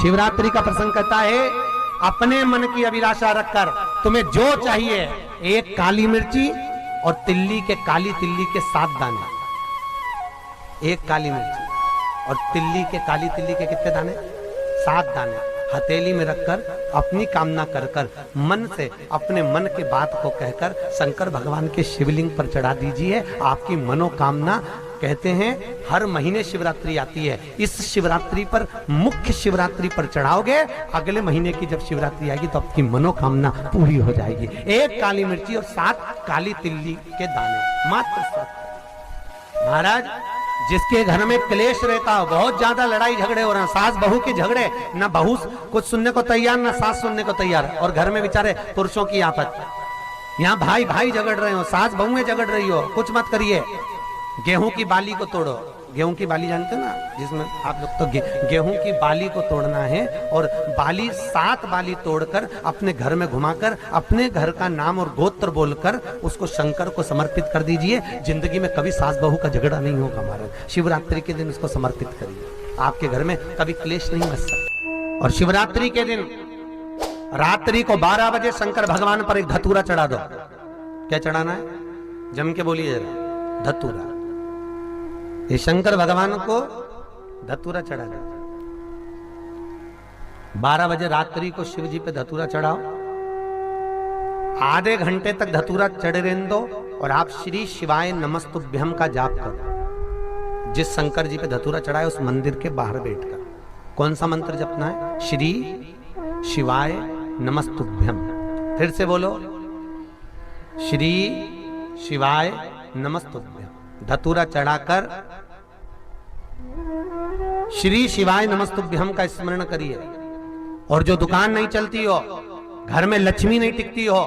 शिवरात्रि का प्रसंग कहता है, अपने मन की अभिलाषा रखकर तुम्हें जो चाहिए, एक काली मिर्ची और काली तिल्ली के 7 दाने। एक काली मिर्ची और काली तिल्ली के कितने दाने? 7 दाने हथेली में रखकर अपनी कामना कर कर मन से अपने मन की बात को कहकर शंकर भगवान के शिवलिंग पर चढ़ा दीजिए। आपकी मनोकामना, कहते हैं हर महीने शिवरात्रि आती है, इस शिवरात्रि पर, मुख्य शिवरात्रि पर चढ़ाओगे, अगले महीने की जब शिवरात्रि आएगी तो आपकी मनोकामना पूरी हो जाएगी। एक काली मिर्ची और 7 काली तिल्ली के दाने, मात्र 7। महाराज, जिसके घर में क्लेश रहता हो, बहुत ज्यादा लड़ाई झगड़े हो रहे हैं, सास बहू के झगड़े, ना बहू कुछ सुनने को तैयार ना सास सुनने को तैयार, और घर में बेचारे पुरुषों की आफत, यहाँ भाई भाई झगड़ रहे हो, सास बहुएं झगड़ रही हो, कुछ मत करिए। गेहूं की बाली को तोड़ो। गेहूं की बाली जानते हो ना, जिसमें आप लोग तो गेहूं की बाली को तोड़ना है, और बाली 7 बाली तोड़कर अपने घर में घुमाकर अपने घर का नाम और गोत्र बोलकर उसको शंकर को समर्पित कर दीजिए। जिंदगी में कभी सास बहू का झगड़ा नहीं होगा। हमारे शिवरात्रि के दिन उसको समर्पित करिए, आपके घर में कभी क्लेश नहीं बच सकता। और शिवरात्रि के दिन रात्रि को 12 बजे शंकर भगवान पर एक धतूरा चढ़ा दो। क्या चढ़ाना है? जम के बोलिए जरा। धतूरा। ये शंकर भगवान को धतूरा चढ़ा दो। 12 बजे रात्रि को शिव जी पे धतूरा चढ़ाओ, आधे घंटे तक धतूरा चढ़े रहने दो, और आप श्री शिवाय नमस्तुभ्यम का जाप करो। जिस शंकर जी पे धतूरा चढ़ाए उस मंदिर के बाहर बैठकर कौन सा मंत्र जपना है? श्री शिवाय नमस्तुभ्यम। फिर से बोलो, श्री शिवाय नमस्तुभ्यम। धतूरा चढ़ाकर श्री शिवाय नमस्तुभ्यम का स्मरण करिए। और जो दुकान नहीं चलती हो, घर में लक्ष्मी नहीं टिकती हो,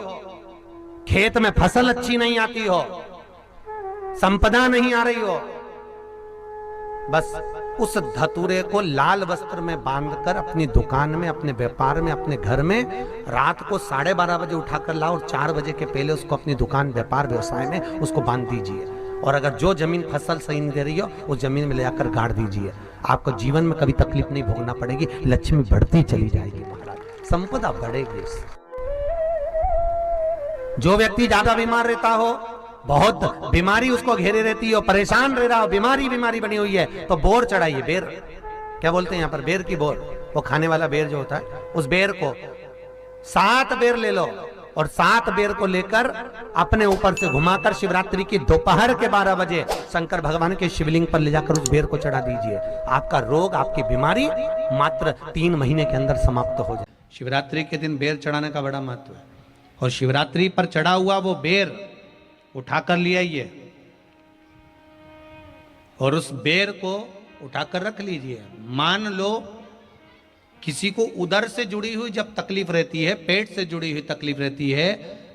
खेत में फसल अच्छी नहीं आती हो, संपदा नहीं आ रही हो, बस उस धतूरे को लाल वस्त्र में बांधकर अपनी दुकान में, अपने व्यापार में, अपने घर में रात को 12:30 बजे उठाकर लाओ, और 4 बजे के पहले उसको अपनी दुकान, व्यापार, व्यवसाय में उसको बांध दीजिए। और अगर जो जमीन फसल सही नहीं दे रही हो, उस जमीन में ले जाकर गाड़ दीजिए। आपको जीवन में कभी तकलीफ नहीं भोगना पड़ेगी, लक्ष्मी बढ़ती चली जाएगी, महाराज, संपदा बढ़ेगी। जो व्यक्ति ज्यादा बीमार रहता हो, बहुत बीमारी उसको घेरे रहती हो, परेशान रह रहा हो, बीमारी बनी हुई है, तो बोर चढ़ाइए। बेर, क्या बोलते हैं यहाँ पर? बेर की बोर, वो खाने वाला बेर जो होता है, उस बेर को 7 बेर ले लो, और 7 बेर को लेकर अपने ऊपर से घुमाकर शिवरात्रि की दोपहर के 12 बजे शंकर भगवान के शिवलिंग पर ले जाकर उस बेर को चढ़ा दीजिए। आपका रोग, आपकी बीमारी मात्र 3 महीने के अंदर समाप्त हो जाए। शिवरात्रि के दिन बेर चढ़ाने का बड़ा महत्व है। और शिवरात्रि पर चढ़ा हुआ वो बेर उठाकर ले आइए, और उस बेर को उठाकर रख लीजिए। मान लो किसी को उदर से जुड़ी हुई जब तकलीफ रहती है, पेट से जुड़ी हुई तकलीफ रहती है,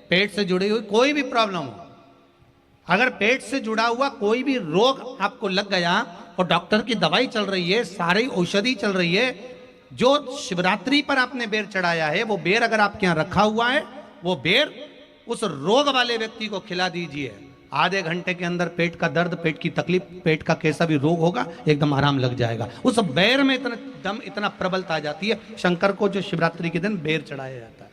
पेट से जुड़ी हुई कोई भी प्रॉब्लम हो, अगर पेट से जुड़ा हुआ कोई भी रोग आपको लग गया और डॉक्टर की दवाई चल रही है, सारी औषधि चल रही है, जो शिवरात्रि पर आपने बेर चढ़ाया है, वो बेर अगर आपके यहां रखा हुआ है, वो बेर उस रोग वाले व्यक्ति को खिला दीजिए। आधे घंटे के अंदर पेट का दर्द, पेट की तकलीफ, पेट का कैसा भी रोग होगा, एकदम आराम लग जाएगा। उस बेर में इतना दम, इतना प्रबलता आ जाती है। शंकर को जो शिवरात्रि के दिन बेर चढ़ाया जाता है।